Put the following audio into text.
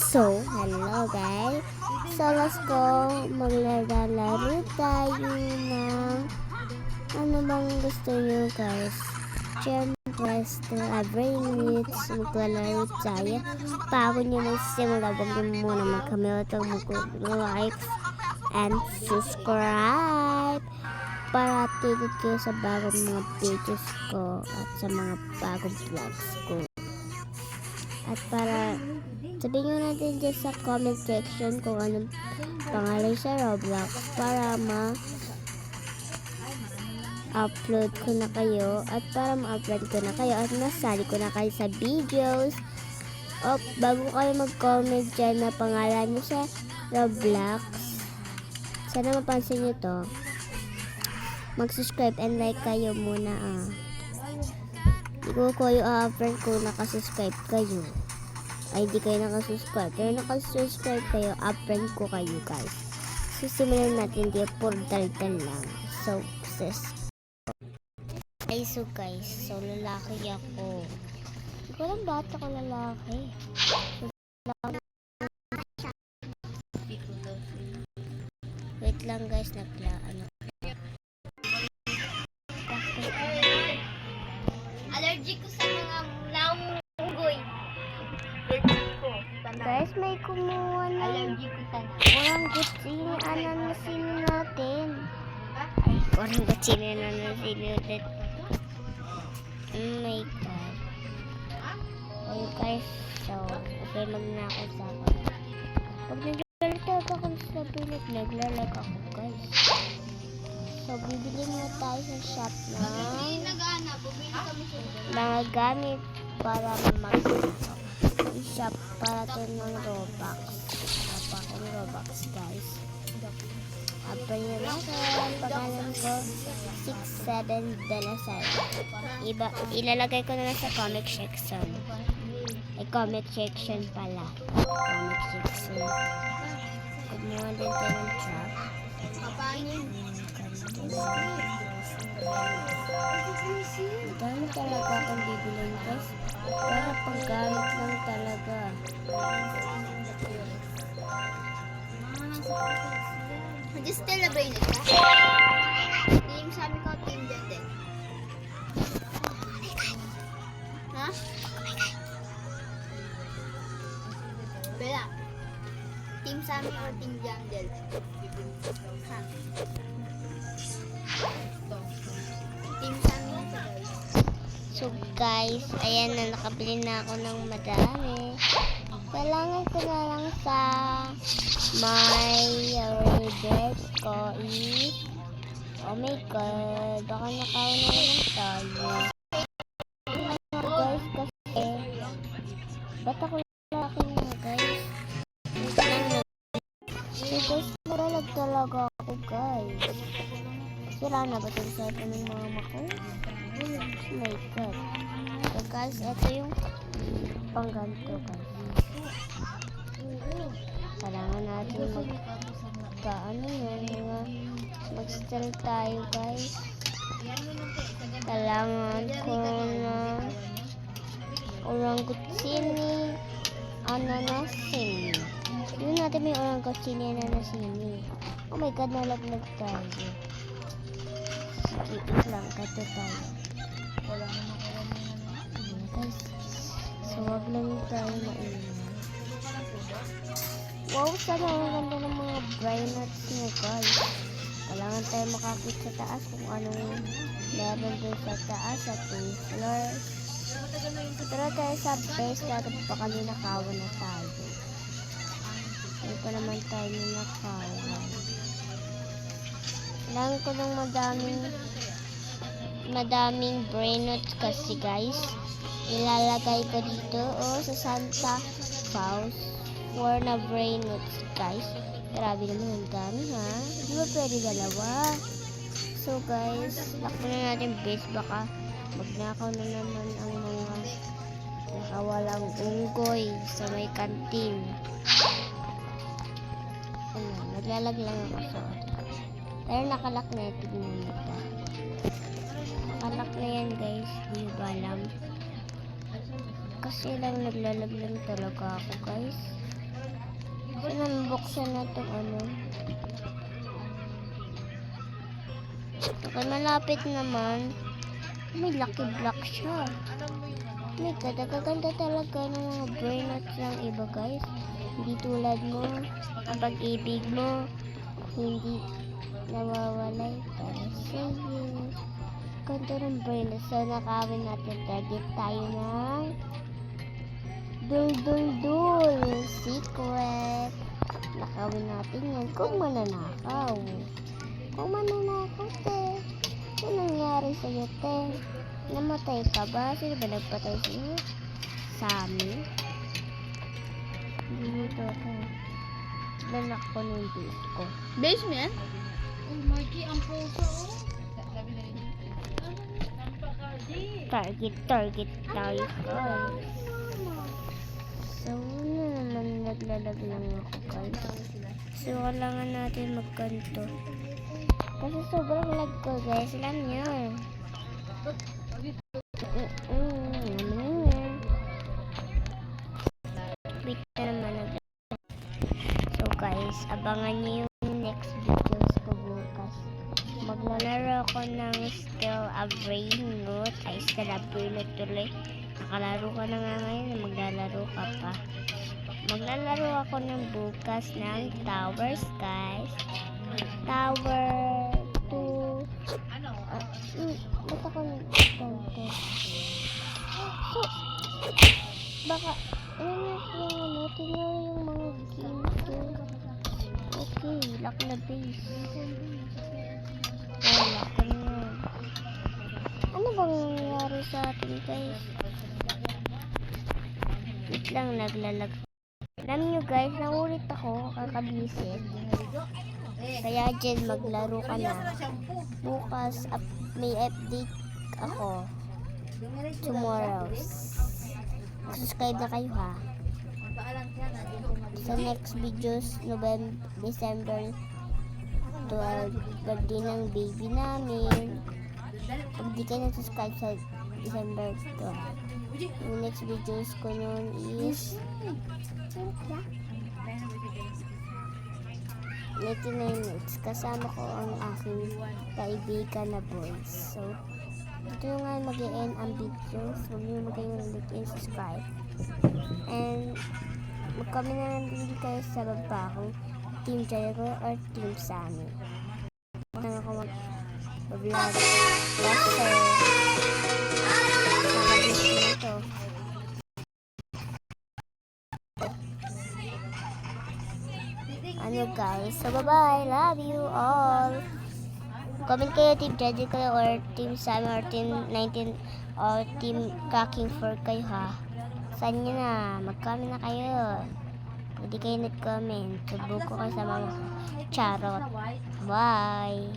So, hello guys. So, let's go. Maglalaro tayo ng ano bang gusto nyo guys. Siyempre, still every minutes maglalaro tayo. Bago nyo nagsimula, huwag nyo muna magkamilatang mag-likes and subscribe para updated kayo sa bagong mga videos ko at sa mga bagong vlogs ko. At para sabihin nyo natin dyan sa comment section kung anong pangalan sa Roblox para ma-upload ko na kayo at para ma-upload ko na kayo at nasali ko na kayo sa videos. O bago kayo mag-comment dyan na pangalan nyo sa Roblox, sana mapansin nyo to, mag-subscribe and like kayo muna Hindi ko i-upload kung nakasubscribe kayo. Ay, di kayo nakasubscribe. Pero nakasubscribe kayo, upload ko kayo, guys. So, simulan natin. Di portal lang. So, guys. So, lalaki ako. Hindi ko alam bakit ako lalaki. Wait lang, guys. Allergic ko sa mga unggoy. Guys, may kumuha na. Allergic ko sa Walang gutsini, ananasin natin. Ay, walang gutsini, ananasin natin. Oh my god. Okay guys, so, okay magnakaw sa akin. Pag naglalag ako sa pilit, naglalag ako guys. So, bibili muna tayo sa shop ng mga gamit para mag-shop para ito ng Robux. Napakang Robux guys. Apply nyo natin. Pangalan ko 67 Belasay. Ilalagay ko na lang sa comment section. Ay, comment section pala. Comment section. Kumuha din tayo ng trap. Dami talaga akong bibilin guys. Para paggamit lang talaga. Just celebrate it, ha? Team sabi ko, team dyan din. Ha? Bella. Team sabi ko, team jungle. Ha? Team sabi ko, guys. So guys, ayan na, nakabili na ako ng madami. Kailangan ko na lang sa my reverse ko oh my god, baka nakauna na lang tayo. Guys, kasi ba't ako lalaki na guys? So guys, naralag talaga ako guys. Sira na ba itong set ng mama ko? Oh my god. So guys, ito yung pangganto guys. Kailangan natin mag-style tayo guys. Kailangan ko na orangutsini ananasin. Yun natin may orangutsini ananasin. Oh my god, nalaglag tayo. Skip lang, kato tayo. Guys, so wag lang tayo maingat. Wow, sana ang ganda ng mga brain nuts niya guys. Kailangan tayo makakit sa taas kung anong meron doon sa taas at yung floor. Pero tayo sa base natin baka ninakawan na tayo. Hindi pa naman tayo ninakawan. Kailangan ko ng madaming brain nuts kasi guys. Ilalagay ko dito sa Santa Claus. For na brain nuts guys. Grabe naman ang dami ha. Di ba pwede dalawa? So guys, lock na natin base. Baka magnakaw na naman ang mga nakawalang unggoy sa may kantin. Naglalag lang ako sa pero nakalock na. Tignan nyo pa. Nakalock na yan guys. Di ba alam? Kasi lang naglalag lang talaga ako guys. Sinambuksan na itong ano. Okay, malapit naman. May lucky block siya. May ganda talaga ng mga burnouts ng iba, guys. Hindi tulad mo. Ang pag-ibig mo, hindi nawawalay para sa'yo. Ganda ng burnouts. So, nakawin natin. Target tayo ng dul secret. Nakawin natin yan. Kung mananakaw. Kung mananakaw, te. Ano nangyari sa'yo, te? Namatay ka ba? Sino ba nagpatay sa'yo? Sami? Dito ako. Lanak ko ng base ko. Base mo yan? Target tayo, guys. So, naman naglalag lang ako, guys. So, kailangan natin magkanto. Kasi sobrang lag ko, guys. Alam niyo. Wait na naman. So, guys, abangan niyo yung next videos ko bukas. Maglalaro ako ng Still a Brain Root. Ay, Still a Brain Root tuloy. Nakalaro ka na nga ngayon. Maglalaro ka pa. Maglalaro ako ng bukas ng Towers, guys. Tower 2. Ba't ako nagkanto? So, baka, tingnan yung mga game ko. Okay, lock na base. Lock na yan. Ano bang nangyari sa atin, guys? Wait lang, naglalag. Alam nyo, guys, naulit ako, kakabisit. Kaya dyan, maglaro ka na. Bukas, may update ako. Tomorrow. Subscribe na kayo, ha. Sa next videos, December 12, birthday ng baby namin. Kung di kayo nag-subscribe sa December 12, yung next videos ko nun is 99 minutes. Kasama ko ang aking kaibigan na boys. So, ito nga mag-e-end ang videos. Huwag niyo mag-like and subscribe. And, mag-comment na lang din kayo sa baba kung Team Jericho or Team Sammy. Huwag ako mag-vlog. Basta, nakabisi nito. Ano guys, so bye-bye, love you all. Comment kayo Team Jericho or Team Sammy or Team 19 or Team Cracking 4 kayo, ha. Saan nyo na, mag-comment na kayo. Pwede kayo nag-comment, subuko kayo sa mga charot. Bye.